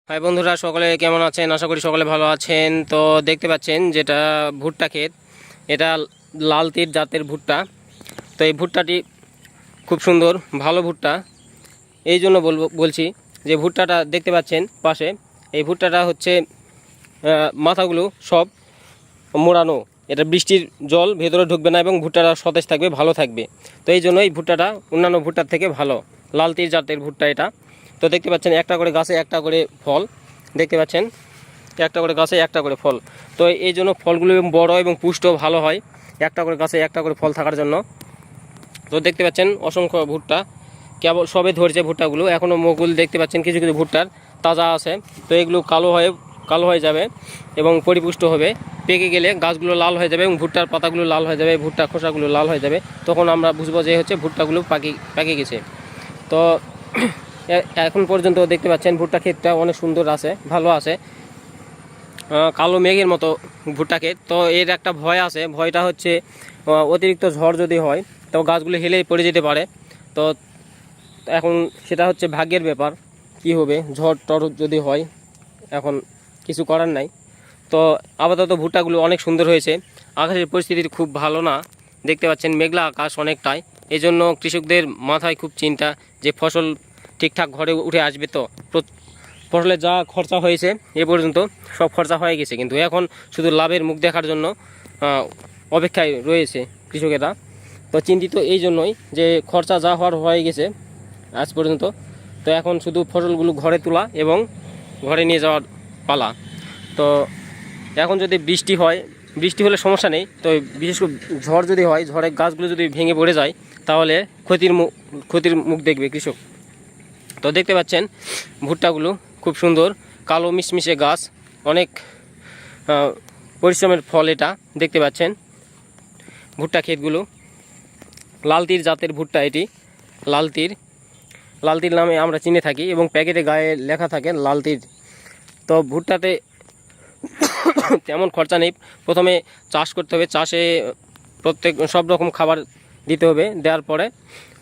High বন্ধুরা, সকলে কেমন আছেন? আশা করি সকলে ভালো আছেন। তো দেখতে পাচ্ছেন যেটা ভুট্টা ক্ষেত, এটা লাল তীর জাতের ভুট্টা। তো এই ভুট্টাটি খুব সুন্দর, ভালো ভুট্টা। এই জন্য বলছি যে ভুট্টাটা দেখতে পাচ্ছেন পাশে, এই ভুট্টাটা হচ্ছে মাথাগুলো সব মোড়ানো। এটা বৃষ্টির জল ভেতরে ঢুকবে না এবং ভুট্টাটা সতেজ থাকবে, ভালো থাকবে। তো এই জন্য এই ভুট্টাটা অন্যান্য ভুট্টার থেকে ভালো, লাল তীর জাতের ভুট্টা এটা। তো দেখতে পাচ্ছেন একটা করে গাছে একটা করে ফল, দেখতে পাচ্ছেন একটা করে গাছে একটা করে ফল। তো এই জন্য ফলগুলো বড় এবং পুষ্ট ভালো হয়, একটা করে গাছে একটা করে ফল থাকার জন্য। তো দেখতে পাচ্ছেন অসংখ্য ভুট্টা, কেবল সবে ধরছে ভুট্টাগুলো, এখনও মুকুল দেখতে পাচ্ছেন কিছু কিছু ভুট্টার তাজা আছে। তো এগুলো কালো হয়ে যাবে এবং পরিপুষ্ট হবে, পেকে গেলে গাছগুলো লাল হয়ে যাবে এবং ভুট্টার পাতাগুলো লাল হয়ে যাবে, ভুট্টা খোসাগুলো লাল হয়ে যাবে। তখন আমরা বুঝবো যে হচ্ছে ভুট্টাগুলো পেকে গেছে। তো এখন পর্যন্ত দেখতে পাচ্ছেন ভুট্টা ক্ষেতটা অনেক সুন্দর আছে, ভালো আছে, কালো মেঘের মতো ভুট্টা ক্ষেত। তো এর একটা ভয় আছে, ভয়টা হচ্ছে অতিরিক্ত ঝড় যদি হয় তো গাছগুলো হেলে পড়ে যেতে পারে। তো এখন সেটা হচ্ছে ভাগ্যের ব্যাপার, কি হবে, ঝড় টড় যদি হয়, এখন কিছু করার নাই। তো আপাতত ভুট্টাগুলো অনেক সুন্দর হয়েছে। আকাশের পরিস্থিতি খুব ভালো না, দেখতে পাচ্ছেন মেঘলা আকাশ অনেকটাই। এই জন্য কৃষকদের মাথায় খুব চিন্তা যে ফসল ঠিকঠাক ঘরে উঠে আসবে। তো ফসলের যা খরচা হয়েছে এ পর্যন্ত সব খরচা হয়ে গেছে, কিন্তু এখন শুধু লাভের মুখ দেখার জন্য অপেক্ষায় রয়েছে কৃষকেরা। তো চিন্তিত এই জন্যই যে খরচা যা হওয়ার হয়ে গেছে আজ পর্যন্ত। তো এখন শুধু ফসলগুলো ঘরে তোলা এবং ঘরে নিয়ে যাওয়ার পালা। তো এখন যদি বৃষ্টি হলে সমস্যা নেই। তো বিশেষ করে ঝড় যদি হয়, ঝড়ে গাছগুলো যদি ভেঙে পড়ে যায় তাহলে ক্ষতির মুখ দেখবে কৃষক। তো দেখতে পাচ্ছেন ভুট্টাগুলো খুব সুন্দর, কালো মিশমিশে গাছ, অনেক পরিশ্রমের ফল এটা। দেখতে পাচ্ছেন ভুট্টা ক্ষেতগুলো, লাল তীর জাতের ভুট্টা এটি, লাল তীর নামে আমরা চিনে থাকি এবং প্যাকেটে গায়ে লেখা থাকে লাল তীর। তো ভুট্টাতে তেমন খরচা নেই, প্রথমে চাষ করতে হবে, চাষে সব রকম খাবার দিতে হবে, দেওয়ার পরে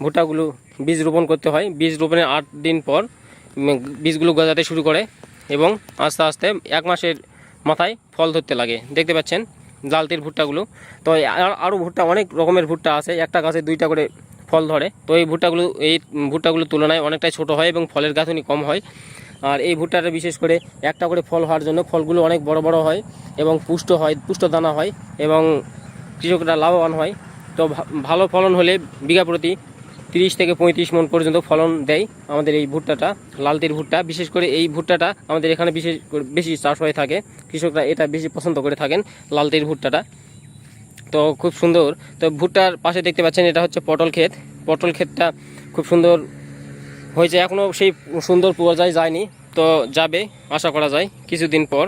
ভুট্টাগুলো বীজ রোপণ করতে হয়। বীজ রোপণের 8 দিন পর বীজগুলো গজাতে শুরু করে এবং আস্তে আস্তে 1 মাসের মাথায় ফল ধরতে লাগে। দেখতে পাচ্ছেন লাল তীর ভুট্টাগুলো। তো আরও ভুট্টা, অনেক রকমের ভুট্টা আছে, একটা গাছে 2টা করে ফল ধরে। তো এই ভুট্টাগুলোর তুলনায় অনেকটাই ছোট হয় এবং ফলের গাঁথুনি কম হয়। আর এই ভুট্টাটা বিশেষ করে একটা করে ফল হওয়ার জন্য ফলগুলো অনেক বড় বড় হয় এবং পুষ্ট দানা হয় এবং কৃষকরা লাভবান হয়। তো ভালো ফলন হলে বিঘা প্রতি 30 থেকে 35 মণ পর্যন্ত ফলন দেয় আমাদের এই ভুট্টাটা, লাল তীর ভুট্টা। বিশেষ করে এই ভুট্টাটা আমাদের এখানে বেশি চাষ হয়ে থাকে, কৃষকরা এটা বেশি পছন্দ করে থাকেন, লাল তীর ভুট্টাটা। তো খুব সুন্দর। তো ভুট্টার পাশে দেখতে পাচ্ছেন এটা হচ্ছে পটল ক্ষেতটা খুব সুন্দর হয়েছে, এখনও সেই সুন্দর পর্যায়ে যায়নি, তো যাবে আশা করা যায় কিছুদিন পর।